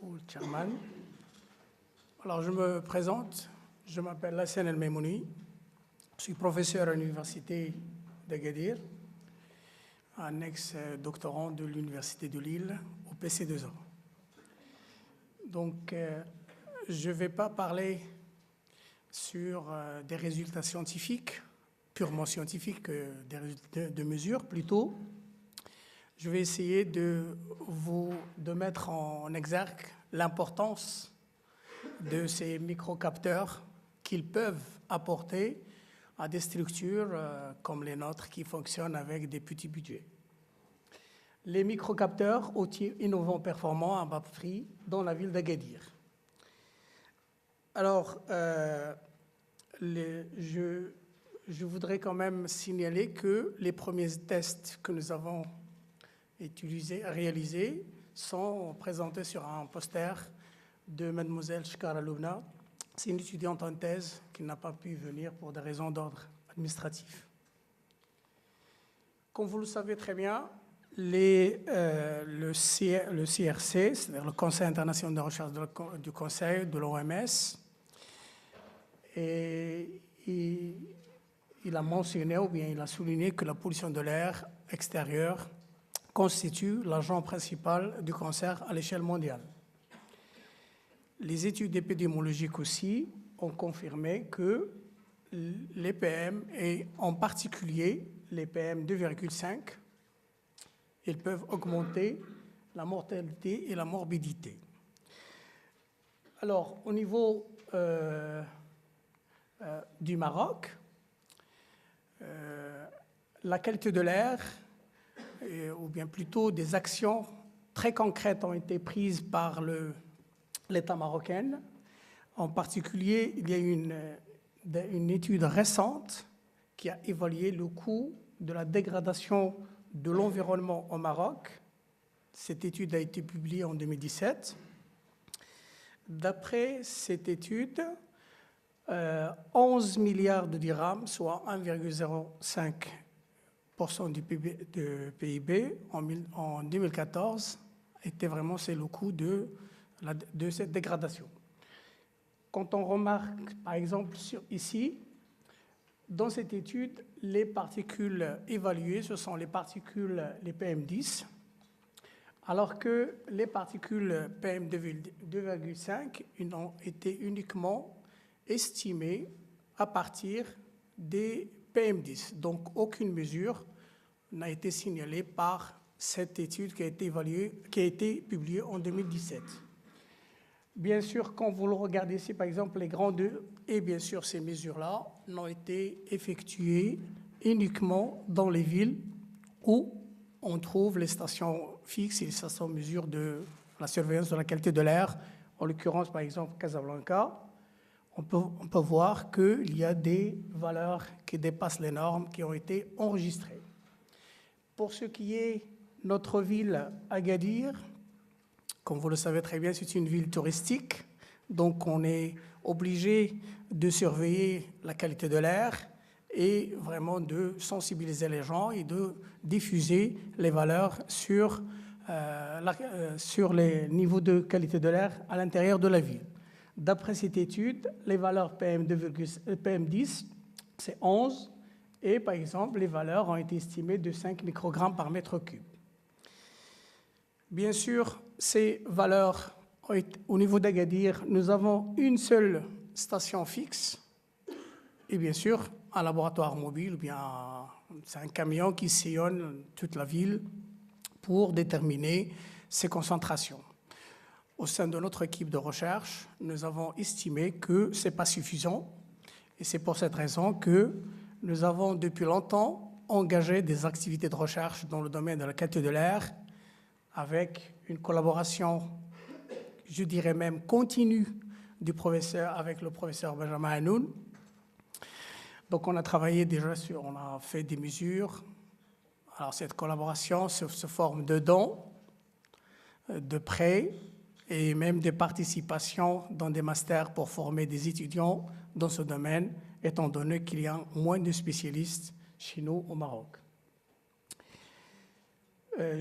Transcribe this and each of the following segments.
ou le chairman. Alors, je me présente. Je m'appelle Lassane El Memouni. Je suis professeur à l'Université d'Agadir, un ex-doctorant de l'Université de Lille au PC2A. Donc, je ne vais pas parler sur des résultats scientifiques, purement scientifiques, des résultats de mesures plutôt. Je vais essayer de mettre en exergue l'importance de ces microcapteurs qu'ils peuvent apporter à des structures comme les nôtres qui fonctionnent avec des petits budgets. Les microcapteurs, outils innovants performants à bas prix dans la ville d'Agadir. Alors, je voudrais quand même signaler que les premiers tests que nous avons réalisés sont présentés sur un poster de mademoiselle Shkara Loubna. C'est une étudiante en thèse qui n'a pas pu venir pour des raisons d'ordre administratif. Comme vous le savez très bien, le CRC, c'est-à-dire le Conseil international de recherche du Conseil de l'OMS, et il a mentionné ou bien il a souligné que la pollution de l'air extérieur constitue l'agent principal du cancer à l'échelle mondiale. Les études épidémiologiques aussi ont confirmé que les PM, et en particulier les PM 2,5, ils peuvent augmenter la mortalité et la morbidité. Alors, au niveau du Maroc, la qualité de l'air, ou bien plutôt des actions très concrètes ont été prises par l'État marocain. En particulier, il y a une étude récente qui a évalué le coût de la dégradation de l'environnement au Maroc. Cette étude a été publiée en 2017. D'après cette étude, 11 milliards de dirhams, soit 1,05% du PIB en 2014, c'est le coût de cette dégradation. Quand on remarque, par exemple, ici, dans cette étude, les particules évaluées, ce sont les particules, les PM10, alors que les particules PM2,5 ont été uniquement estimées à partir des PM10. Donc, aucune mesure n'a été signalée par cette étude qui a été publiée en 2017. Bien sûr, quand vous le regardez ici, par exemple, les grands 2, et bien sûr, ces mesures-là n'ont été effectuées uniquement dans les villes où on trouve les stations fixes et les stations de mesure de la surveillance de la qualité de l'air. En l'occurrence, par exemple, Casablanca, on peut voir qu'il y a des valeurs qui dépassent les normes qui ont été enregistrées. Pour ce qui est notre ville Agadir, comme vous le savez très bien, c'est une ville touristique, donc on est obligé de surveiller la qualité de l'air et vraiment de sensibiliser les gens et de diffuser les valeurs sur les niveaux de qualité de l'air à l'intérieur de la ville. D'après cette étude, les valeurs PM10, c'est 11, et par exemple, les valeurs ont été estimées de 5 microgrammes par mètre cube. Bien sûr, ces valeurs, au niveau d'Agadir, nous avons une seule station fixe et bien sûr un laboratoire mobile, ou bien c'est un camion qui sillonne toute la ville pour déterminer ces concentrations. Au sein de notre équipe de recherche, nous avons estimé que ce n'est pas suffisant et c'est pour cette raison que nous avons depuis longtemps engagé des activités de recherche dans le domaine de la qualité de l'air avec une collaboration, je dirais même continue, avec le professeur Benjamin Hanoun. Donc on a travaillé déjà on a fait des mesures. Alors cette collaboration se forme de dons, de prêts et même de participations dans des masters pour former des étudiants dans ce domaine, étant donné qu'il y a moins de spécialistes chez nous au Maroc.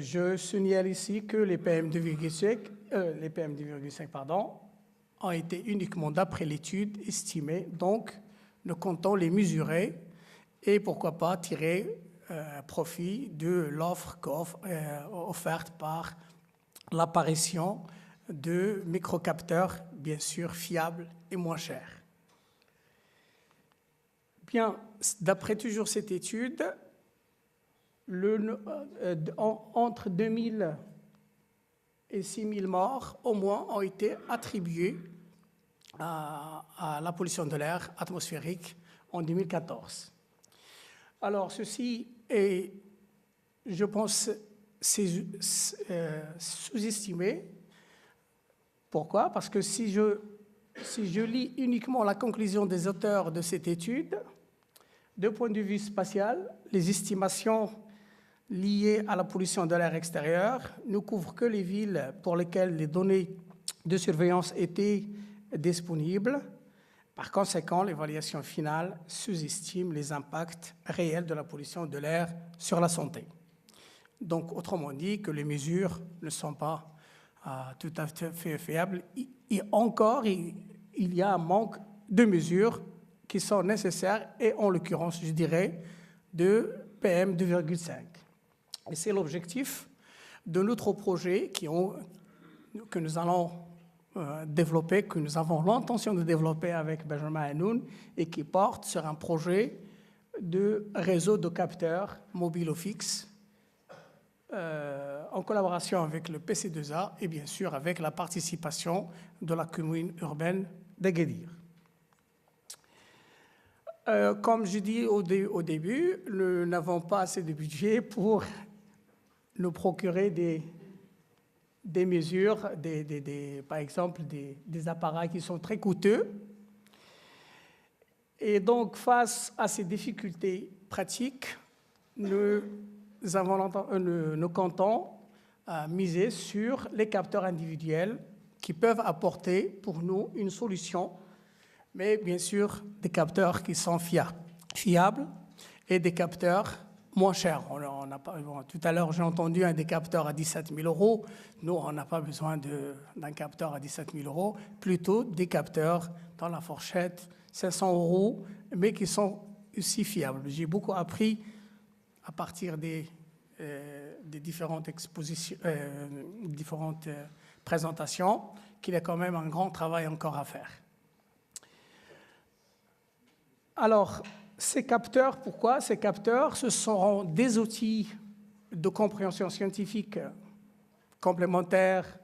Je signale ici que les PM2,5 les PM2,5, pardon, ont été uniquement d'après l'étude estimée, donc nous comptons les mesurer et pourquoi pas tirer profit de l'offre offerte par l'apparition de microcapteurs, bien sûr, fiables et moins chers. Bien, d'après toujours cette étude, entre 2000 et 6000 morts, au moins, ont été attribués à la pollution de l'air atmosphérique en 2014. Alors, ceci est, je pense, sous-estimé. Pourquoi? Parce que si je lis uniquement la conclusion des auteurs de cette étude, de point de vue spatial, les estimations liées à la pollution de l'air extérieur ne couvrent que les villes pour lesquelles les données de surveillance étaient disponibles. Par conséquent, l'évaluation finale sous-estime les impacts réels de la pollution de l'air sur la santé. Donc, autrement dit, que les mesures ne sont pas tout à fait fiables. Et encore, il y a un manque de mesures qui sont nécessaires et, en l'occurrence, je dirais, de PM2,5. Et c'est l'objectif de notre projet que nous allons développer, que nous avons l'intention de développer avec Benjamin Hanoun et qui porte sur un projet de réseau de capteurs mobiles ou fixes en collaboration avec le PC2A et bien sûr avec la participation de la commune urbaine d'Agadir. Comme je dis au début, nous n'avons pas assez de budget pour nous procurer des mesures, par exemple des appareils qui sont très coûteux. Et donc, face à ces difficultés pratiques, nous comptons miser sur les capteurs individuels qui peuvent apporter pour nous une solution, mais bien sûr des capteurs qui sont fiables et des capteurs moins chers. Tout à l'heure, j'ai entendu un des capteurs à 17 000 €. Nous, on n'a pas besoin d'un capteur à 17 000 €, plutôt des capteurs dans la fourchette 500 €, mais qui sont aussi fiables. J'ai beaucoup appris à partir des différentes présentations qu'il y a quand même un grand travail encore à faire. Alors, ces capteurs, pourquoi? Ces capteurs, ce seront des outils de compréhension scientifique complémentaires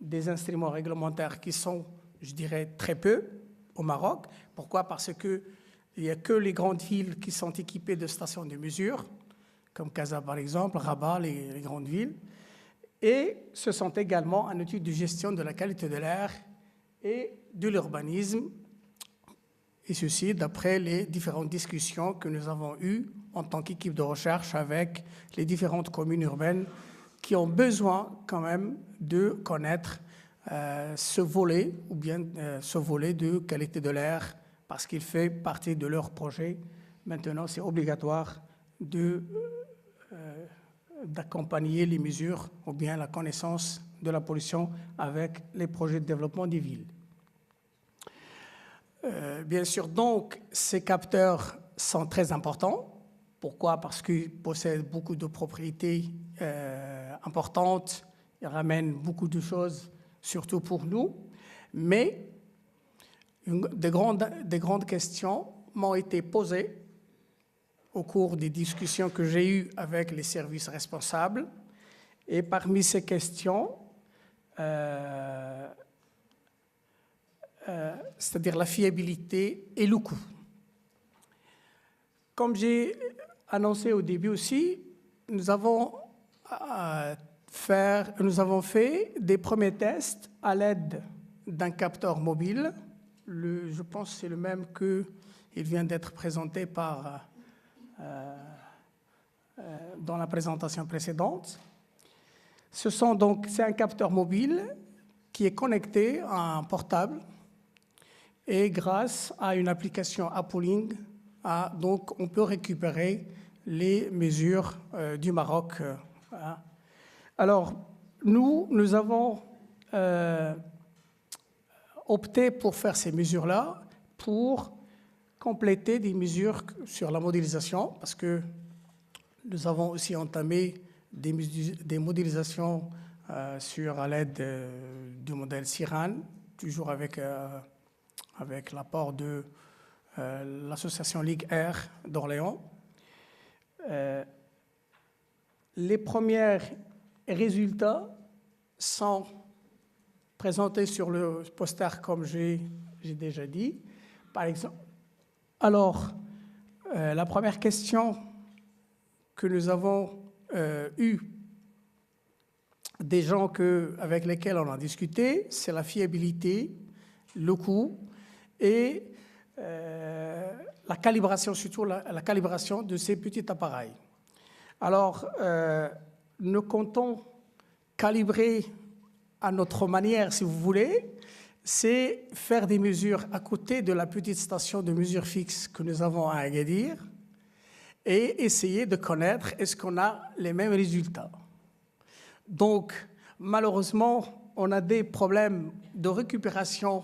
des instruments réglementaires qui sont, je dirais, très peu au Maroc. Pourquoi? Parce qu'il n'y a que les grandes villes qui sont équipées de stations de mesure, comme Casa par exemple, Rabat, les grandes villes. Et ce sont également un outil de gestion de la qualité de l'air et de l'urbanisme, et ceci d'après les différentes discussions que nous avons eues en tant qu'équipe de recherche avec les différentes communes urbaines qui ont besoin quand même de connaître ce volet ou bien ce volet de qualité de l'air parce qu'il fait partie de leur projet. Maintenant, c'est obligatoire d'accompagner les mesures ou bien la connaissance de la pollution avec les projets de développement des villes. Bien sûr, donc, ces capteurs sont très importants. Pourquoi? Parce qu'ils possèdent beaucoup de propriétés importantes, ils ramènent beaucoup de choses, surtout pour nous. Mais des grandes questions m'ont été posées au cours des discussions que j'ai eues avec les services responsables. Et parmi ces questions, c'est-à-dire la fiabilité et le coût. Comme j'ai annoncé au début aussi, nous avons fait des premiers tests à l'aide d'un capteur mobile. Je pense que c'est le même qu'il vient d'être présenté dans la présentation précédente. C'est un capteur mobile qui est connecté à un portable et grâce à une application Appling, donc on peut récupérer les mesures du Maroc. Alors, nous avons opté pour faire ces mesures-là pour compléter des mesures sur la modélisation, parce que nous avons aussi entamé des modélisations à l'aide du modèle CIRAN, toujours avec l'apport de l'association Ligue Air d'Orléans. Les premiers résultats sont présentés sur le poster, comme j'ai déjà dit. Par exemple, alors, la première question que nous avons eue des gens avec lesquels on a discuté, c'est la fiabilité, le coût et la calibration, surtout la calibration de ces petits appareils. Alors, nous comptons calibrer à notre manière, si vous voulez, c'est faire des mesures à côté de la petite station de mesure fixe que nous avons à Agadir et essayer de connaître est-ce qu'on a les mêmes résultats. Donc, malheureusement, on a des problèmes de récupération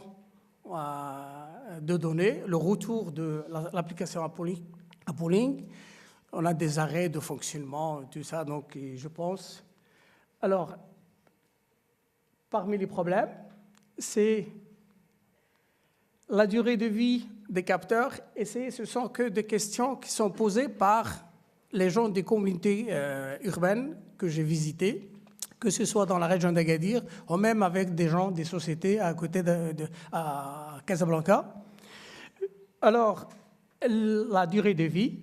de données, le retour de l'application Appooling. On a des arrêts de fonctionnement, tout ça, donc je pense. Alors, parmi les problèmes, c'est la durée de vie des capteurs, et ce ne sont que des questions qui sont posées par les gens des communautés urbaines que j'ai visitées, que ce soit dans la région d'Agadir, ou même avec des gens des sociétés à côté à Casablanca. Alors, la durée de vie,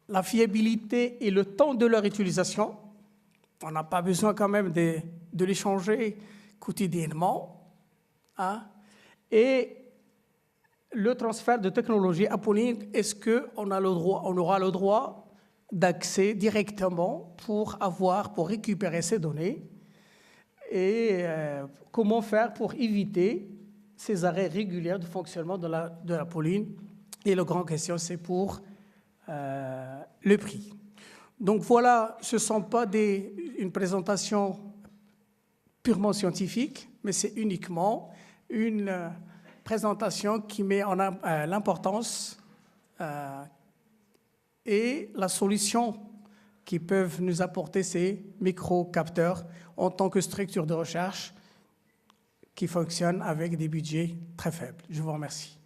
la fiabilité et le temps de leur utilisation, on n'a pas besoin quand même de les changer quotidiennement, hein? Et le transfert de technologie Appooling, est-ce qu'on aura le droit d'accès directement pour récupérer ces données, et comment faire pour éviter ces arrêts réguliers de fonctionnement de l'Appooling. Et la grande question, c'est pour le prix. Donc voilà, ce ne sont pas une présentation purement scientifique, mais c'est uniquement une présentation qui met en l'importance et la solution qui peuvent nous apporter ces micro-capteurs en tant que structure de recherche qui fonctionne avec des budgets très faibles. Je vous remercie.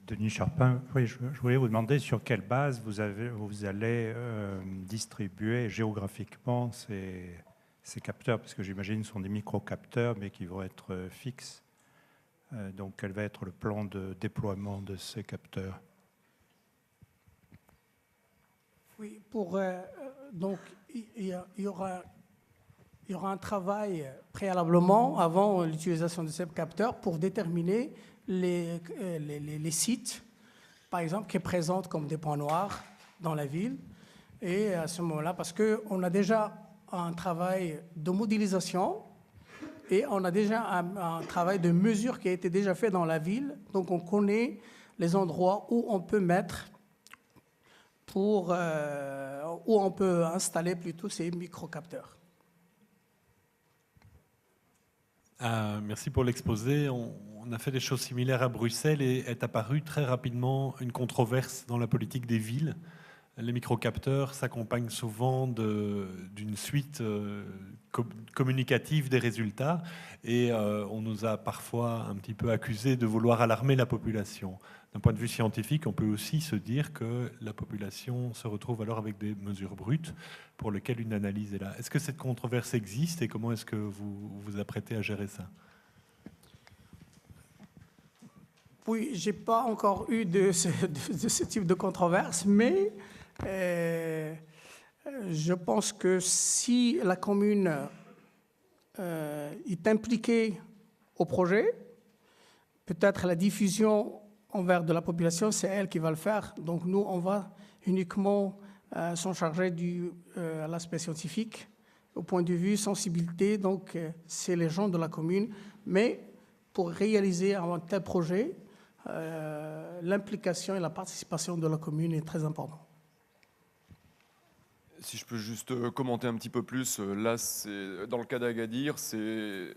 Denis Charpin, oui, je voulais vous demander sur quelle base vous allez distribuer géographiquement ces capteurs, parce que j'imagine ce sont des micro-capteurs, mais qui vont être fixes. Donc, quel va être le plan de déploiement de ces capteurs? Oui, donc il y aura un travail préalablement avant l'utilisation de ces capteurs pour déterminer les sites, par exemple, qui présentent comme des points noirs dans la ville. Et à ce moment-là, parce qu'on a déjà un travail de modélisation et on a déjà un travail de mesure qui a été déjà fait dans la ville. Donc, on connaît les endroits où on peut mettre où on peut installer plutôt ces micro-capteurs. Merci pour l'exposé. On a fait des choses similaires à Bruxelles et est apparue très rapidement une controverse dans la politique des villes. Les microcapteurs s'accompagnent souvent d'une suite communicative des résultats et on nous a parfois un petit peu accusés de vouloir alarmer la population. D'un point de vue scientifique, on peut aussi se dire que la population se retrouve alors avec des mesures brutes pour lesquelles une analyse est là. Est-ce que cette controverse existe et comment est-ce que vous vous apprêtez à gérer ça? Oui, je n'ai pas encore eu de ce type de controverse, mais je pense que si la commune est impliquée au projet, peut-être la diffusion envers de la population, c'est elle qui va le faire. Donc nous, on va uniquement sont chargés à l'aspect scientifique. Au point de vue sensibilité, donc c'est les gens de la commune, mais pour réaliser un tel projet, l'implication et la participation de la commune est très importante. Si je peux juste commenter un petit peu plus, là, dans le cas d'Agadir, c'est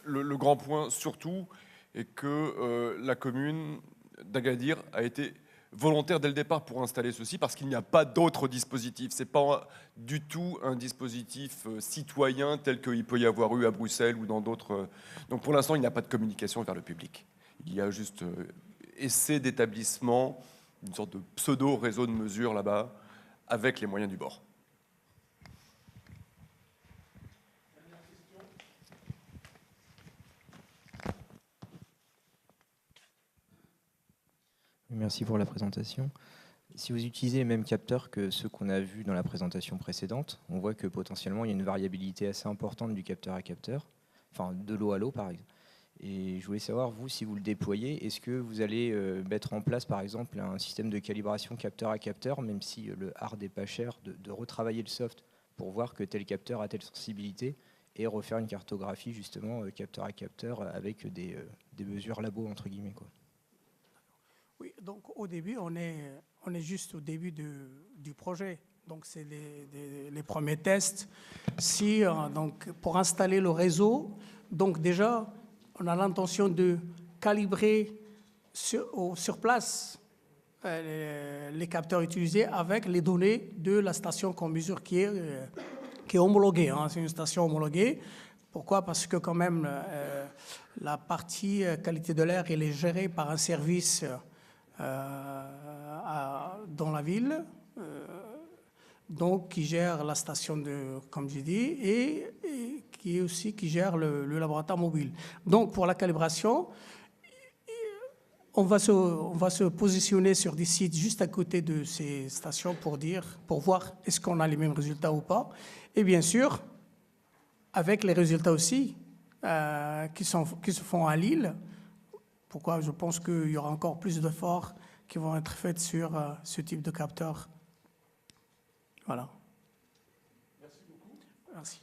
le grand point surtout est que la commune d'Agadir a été volontaire dès le départ pour installer ceci parce qu'il n'y a pas d'autre dispositif. Ce n'est pas du tout un dispositif citoyen tel qu'il peut y avoir eu à Bruxelles ou dans d'autres. Donc pour l'instant, il n'y a pas de communication vers le public. Il y a juste essai d'établissement, une sorte de pseudo-réseau de mesures là-bas, avec les moyens du bord. Merci pour la présentation. Si vous utilisez les mêmes capteurs que ceux qu'on a vus dans la présentation précédente, on voit que potentiellement il y a une variabilité assez importante du capteur à capteur, enfin de l'eau à l'eau par exemple. Et je voulais savoir, vous, si vous le déployez, est-ce que vous allez mettre en place par exemple un système de calibration capteur à capteur, même si le hard n'est pas cher, de retravailler le soft pour voir que tel capteur a telle sensibilité et refaire une cartographie justement capteur à capteur avec des mesures labo entre guillemets, quoi. Oui, donc au début, on est juste au début du projet. Donc c'est les premiers tests. Donc pour installer le réseau, donc déjà, on a l'intention de calibrer sur place les capteurs utilisés avec les données de la station qu'on mesure qui est homologuée. Hein. C'est une station homologuée. Pourquoi? Parce que quand même, la partie qualité de l'air, elle est gérée par un service dans la ville, donc qui gère la station comme j'ai dit, et qui gère le laboratoire mobile. Donc pour la calibration, on va se positionner sur des sites juste à côté de ces stations pour voir est-ce qu'on a les mêmes résultats ou pas. Et bien sûr, avec les résultats aussi qui se font à Lille. Pourquoi? Je pense qu'il y aura encore plus d'efforts qui vont être faits sur ce type de capteur. Voilà. Merci beaucoup. Merci.